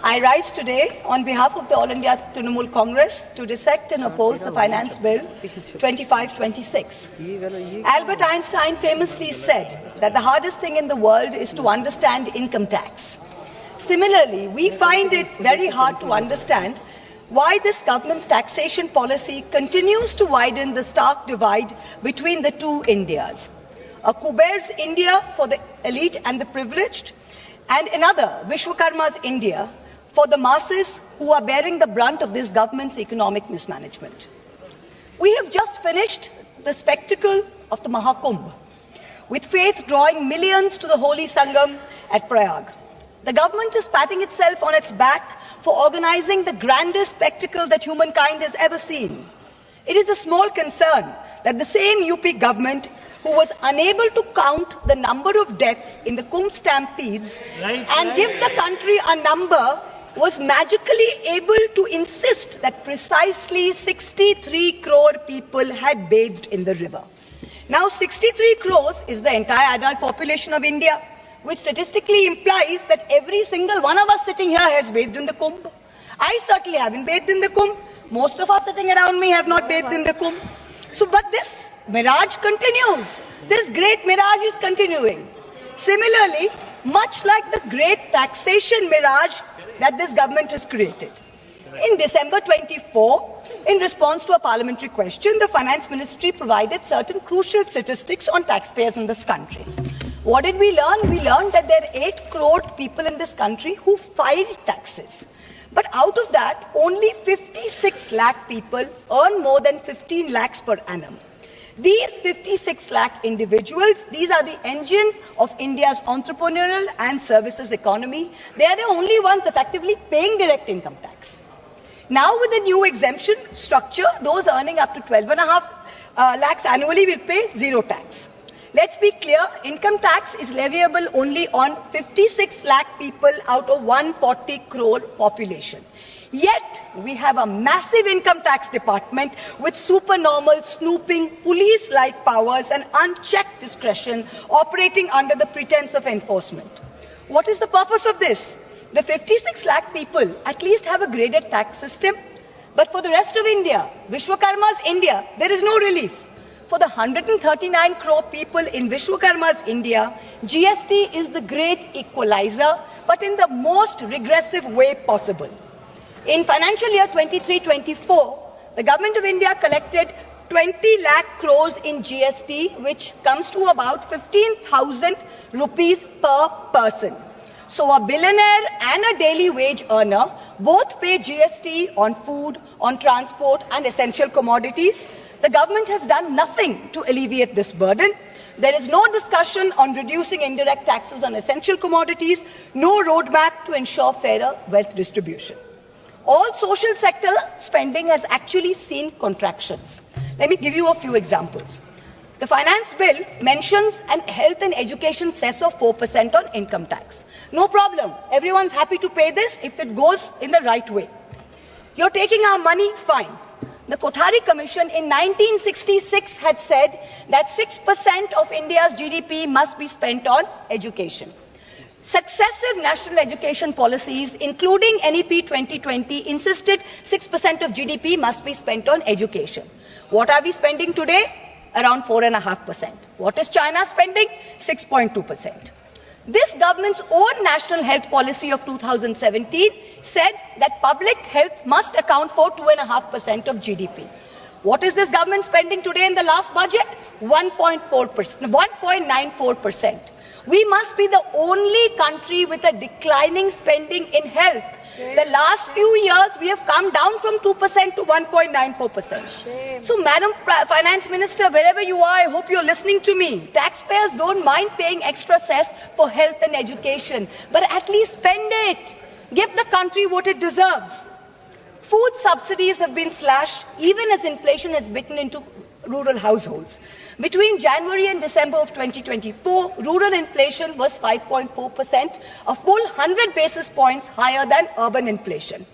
I rise today on behalf of the All India Trinamool Congress to dissect and oppose the Finance Bill 2526. Albert Einstein famously said that the hardest thing in the world is to understand income tax. Similarly, we find it very hard to understand why this government's taxation policy continues to widen the stark divide between the two Indias. A Kuber's India for the elite and the privileged, and another, Vishwakarma's India, for the masses who are bearing the brunt of this government's economic mismanagement. We have just finished the spectacle of the Mahakumbh, with faith drawing millions to the holy Sangam at Prayag. The government is patting itself on its back for organizing the grandest spectacle that humankind has ever seen. It is a small concern that the same UP government who was unable to count the number of deaths in the Kumbh stampedes and give the country a number was magically able to insist that precisely 63 crore people had bathed in the river. Now 63 crores is the entire adult population of India, which statistically implies that every single one of us sitting here has bathed in the Kumbh. I certainly haven't bathed in the Kumbh. Most of us sitting around me have not bathed in the Kumbh. But this mirage continues. This great mirage is continuing. Similarly, much like the great taxation mirage that this government has created. In December 24, in response to a parliamentary question, the Finance Ministry provided certain crucial statistics on taxpayers in this country. What did we learn? We learned that there are 8 crore people in this country who file taxes. But out of that, only 56 lakh people earn more than 15 lakhs per annum. These 56 lakh individuals, these are the engine of India's entrepreneurial and services economy. They are the only ones effectively paying direct income tax. Now with the new exemption structure, those earning up to 12.5 lakhs annually will pay zero tax. Let's be clear, income tax is leviable only on 56 lakh people out of 140 crore population. Yet, we have a massive income tax department with supernormal snooping, police-like powers and unchecked discretion operating under the pretense of enforcement. What is the purpose of this? The 56 lakh people at least have a graded tax system, but for the rest of India, Vishwakarma's India, there is no relief. For the 139 crore people in Vishwakarma's India, GST is the great equalizer, but in the most regressive way possible. In financial year 23-24, the Government of India collected 20 lakh crores in GST, which comes to about 15,000 rupees per person. So a billionaire and a daily wage earner both pay GST on food, on transport and essential commodities. The government has done nothing to alleviate this burden. There is no discussion on reducing indirect taxes on essential commodities, no roadmap to ensure fairer wealth distribution. All social sector spending has actually seen contractions. Let me give you a few examples. The finance bill mentions an health and education cess of 4% on income tax. No problem. Everyone's happy to pay this if it goes in the right way. You're taking our money, fine. The Kothari Commission in 1966 had said that 6% of India's GDP must be spent on education. Successive national education policies, including NEP 2020, insisted 6% of GDP must be spent on education. What are we spending today? Around 4.5%. What is China spending? 6.2%. This government's own national health policy of 2017 said that public health must account for 2.5% of GDP. What is this government spending today in the last budget? 1.94%. We must be the only country with a declining spending in health. The last few years, we have come down from 2% to 1.94%. So, Madam Finance Minister, wherever you are, I hope you're listening to me. Taxpayers don't mind paying extra cess for health and education, but at least spend it. Give the country what it deserves. Food subsidies have been slashed even as inflation has bitten into rural households. Between January and December of 2024, rural inflation was 5.4%, a full 100 basis points higher than urban inflation,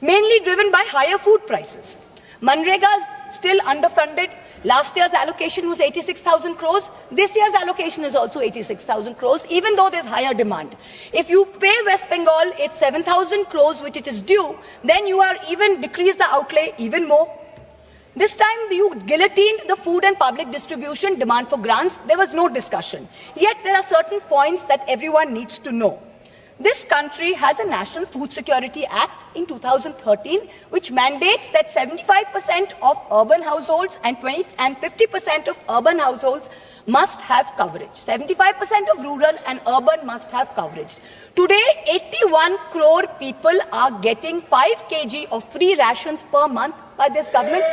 mainly driven by higher food prices. Manrega is still underfunded. Last year's allocation was 86,000 crores. This year's allocation is also 86,000 crores, even though there's higher demand. If you pay West Bengal its 7,000 crores, which it is due, then you are even decrease the outlay even more. This time you guillotined the food and public distribution demand for grants. There was no discussion. Yet there are certain points that everyone needs to know. This country has a National Food Security Act in 2013, which mandates that 75% of urban households and 50% of urban households must have coverage. 75% of rural and urban must have coverage. Today, 81 crore people are getting 5 kg of free rations per month by this government.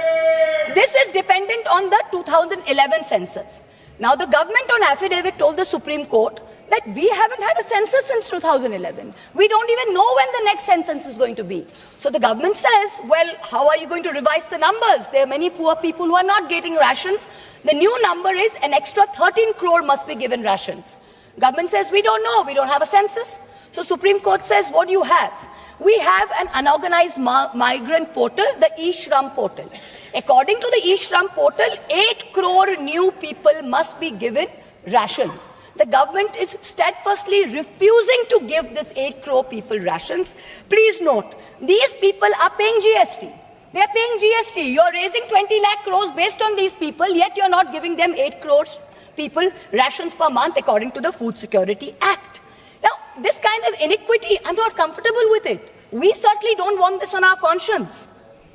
This is dependent on the 2011 census. Now, the government on affidavit told the Supreme Court that we haven't had a census since 2011. We don't even know when the next census is going to be. So the government says, well, how are you going to revise the numbers? There are many poor people who are not getting rations. The new number is an extra 13 crore must be given rations. Government says, we don't know. We don't have a census. So Supreme Court says, what do you have? We have an unorganized migrant portal, the eShram portal. According to the eShram portal, 8 crore new people must be given rations. The government is steadfastly refusing to give this 8 crore people rations. Please note, these people are paying GST. They are paying GST. You are raising 20 lakh crores based on these people, yet you are not giving them 8 crores people rations per month according to the Food Security Act. Now, this kind of iniquity, I'm not comfortable with it. We certainly don't want this on our conscience.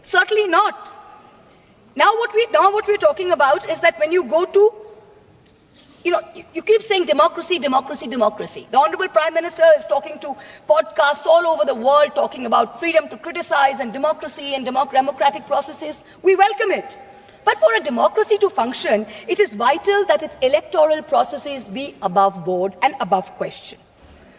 Certainly not. Now what we're talking about is that when you go to, you keep saying democracy, democracy, democracy. The Honorable Prime Minister is talking to podcasts all over the world talking about freedom to criticize and democracy and democratic processes. We welcome it. But for a democracy to function, it is vital that its electoral processes be above board and above question.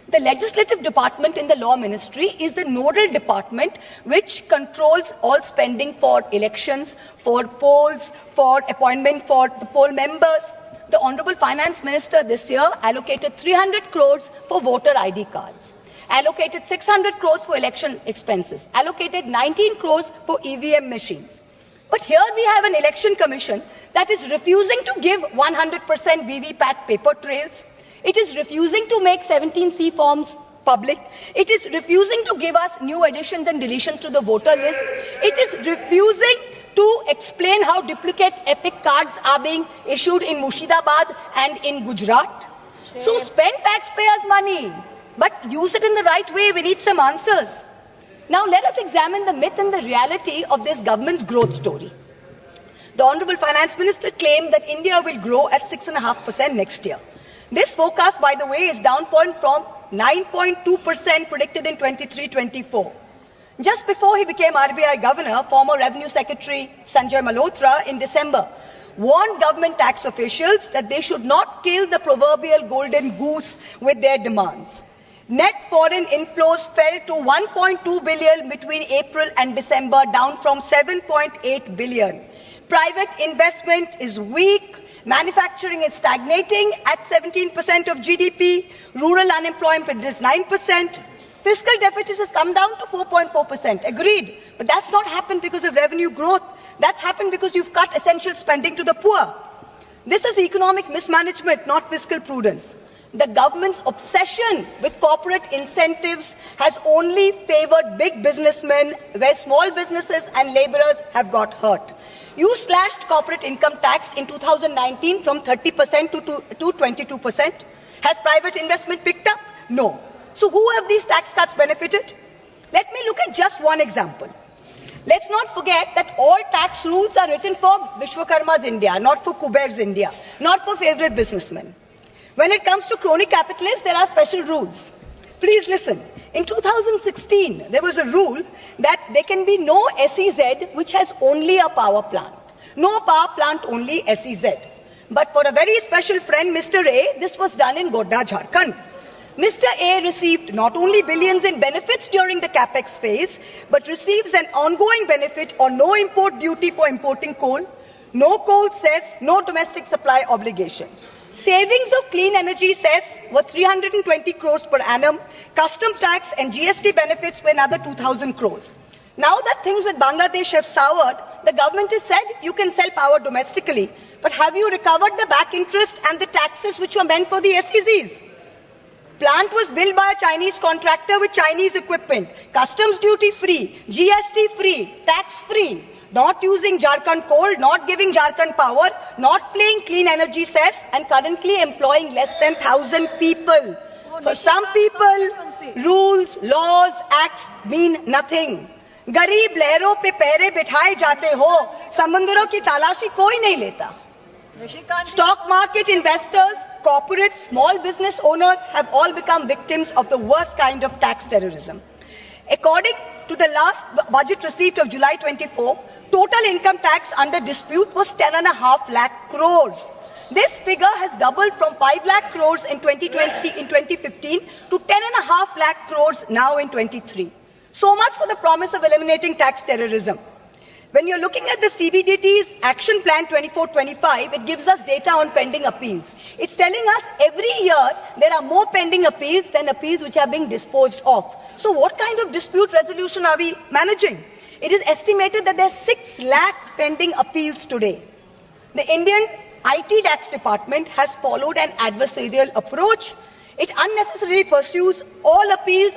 The legislative department in the law ministry is the nodal department which controls all spending for elections, for polls, for appointment for the poll members. The Honorable Finance Minister this year allocated 300 crores for voter ID cards, allocated 600 crores for election expenses, allocated 19 crores for EVM machines. But here we have an election commission that is refusing to give 100% VVPAT paper trails. It is refusing to make 17C forms public. It is refusing to give us new additions and deletions to the voter list. It is refusing to explain how duplicate epic cards are being issued in Murshidabad and in Gujarat. So spend taxpayers' money, but use it in the right way. We need some answers. Now let us examine the myth and the reality of this government's growth story. The Honorable Finance Minister claimed that India will grow at 6.5% next year. This forecast, by the way, is down from 9.2% predicted in 23-24. Just before he became RBI Governor, former Revenue Secretary Sanjay Malhotra in December warned government tax officials that they should not kill the proverbial golden goose with their demands. Net foreign inflows fell to 1.2 billion between April and December, down from 7.8 billion. Private investment is weak. Manufacturing is stagnating at 17% of GDP. Rural unemployment is 9%. Fiscal deficit has come down to 4.4%. Agreed. But that's not happened because of revenue growth. That's happened because you've cut essential spending to the poor. This is economic mismanagement, not fiscal prudence. The government's obsession with corporate incentives has only favored big businessmen, where small businesses and laborers have got hurt. You slashed corporate income tax in 2019 from 30% to 22%. Has private investment picked up? No. So who have these tax cuts benefited? Let me look at just one example. Let's not forget that all tax rules are written for Vishwakarma's India, not for Kuber's India, not for favorite businessmen. When it comes to crony capitalists, there are special rules. Please listen. In 2016, there was a rule that there can be no SEZ which has only a power plant. No power plant, only SEZ. But for a very special friend, Mr. A, this was done in Godda, Jharkhand. Mr. A received not only billions in benefits during the capex phase, but receives an ongoing benefit on no import duty for importing coal, no coal cess, no domestic supply obligation. Savings of clean energy cess were 320 crores per annum. Custom tax and GST benefits were another 2,000 crores. Now that things with Bangladesh have soured, the government has said you can sell power domestically. But have you recovered the back interest and the taxes which were meant for the SEZs? Plant was built by a Chinese contractor with Chinese equipment, customs duty free, GST free, tax free, not using Jharkhand coal, not giving Jharkhand power, not paying clean energy cess, and currently employing less than 1,000 people. For some people, rules, laws, acts mean nothing. गरीब लहरों पे पैरे बिठाए जाते हो, समंदरों की तलाशी कोई नहीं लेता. Stock market investors, corporates, small business owners have all become victims of the worst kind of tax terrorism. According to the last budget receipt of July 24, total income tax under dispute was 10.5 lakh crores. This figure has doubled from 5 lakh crores in 2015 to 10.5 lakh crores now in 23. So much for the promise of eliminating tax terrorism. When you're looking at the CBDT's Action Plan 24-25, it gives us data on pending appeals. It's telling us every year there are more pending appeals than appeals which are being disposed of. So what kind of dispute resolution are we managing? It is estimated that there are 6 lakh pending appeals today. The Indian IT tax department has followed an adversarial approach. It unnecessarily pursues all appeals